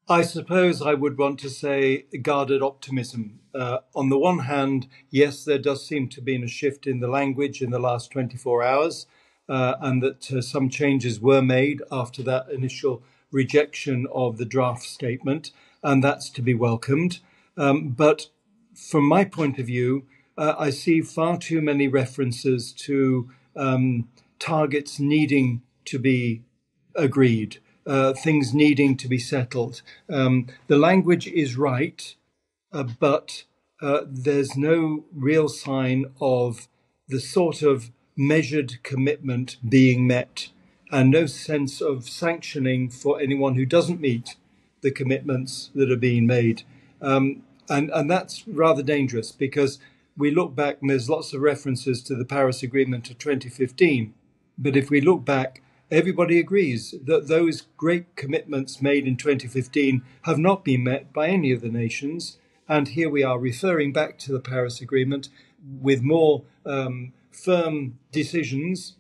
I suppose I would want to say guarded optimism. On the one hand, yes, there does seem to be a shift in the language in the last 24 hours, and that some changes were made after that initial rejection of the draft statement, and that's to be welcomed. But from my point of view, I see far too many references to targets needing to be agreed, things needing to be settled. The language is right, but there's no real sign of the sort of measured commitment being met, and no sense of sanctioning for anyone who doesn't meet the commitments that are being made. And that's rather dangerous, because we look back and there's lots of references to the Paris Agreement of 2015. But if we look back, everybody agrees that those great commitments made in 2015 have not been met by any of the nations. And here we are referring back to the Paris Agreement with more firm decisions,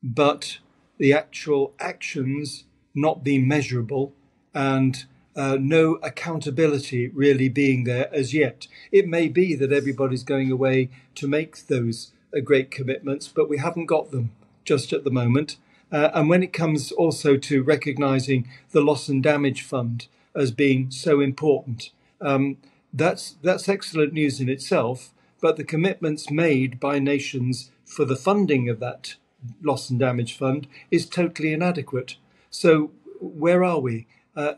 but the actual actions not being measurable, and no accountability really being there as yet. It may be that everybody's going away to make those great commitments, but we haven't got them just at the moment. And when it comes also to recognising the loss and damage fund as being so important, that's excellent news in itself. But the commitments made by nations for the funding of that loss and damage fund is totally inadequate. So where are we?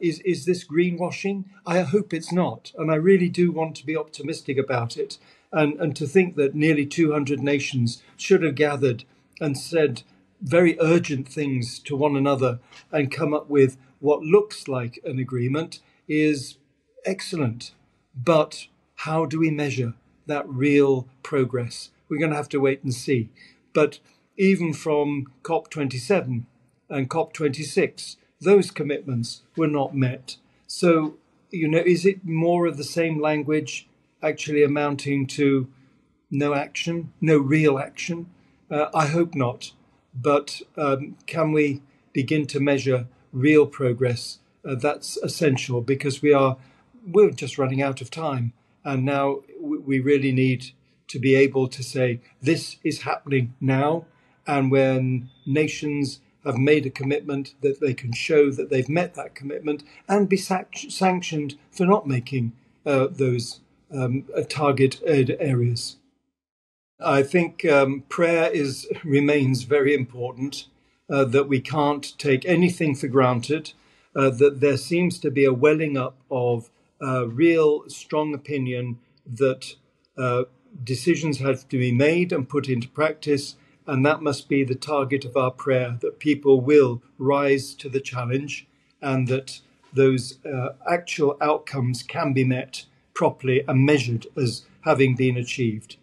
Is this greenwashing? I hope it's not. And I really do want to be optimistic about it. And to think that nearly 200 nations should have gathered and said very urgent things to one another and come up with what looks like an agreement is excellent. But how do we measure that real progress? We're going to have to wait and see. But even from COP27 and COP26, those commitments were not met. So, is it more of the same language actually amounting to no action, no real action? I hope not. But can we begin to measure real progress? That's essential, because we're just running out of time. And now we really need to be able to say, this is happening now. And when nations have made a commitment, that they can show that they've met that commitment and be sanctioned for not making those target areas. I think prayer remains very important, that we can't take anything for granted, that there seems to be a welling up of real strong opinion that decisions have to be made and put into practice. And that must be the target of our prayer, that people will rise to the challenge and that those actual outcomes can be met properly and measured as having been achieved.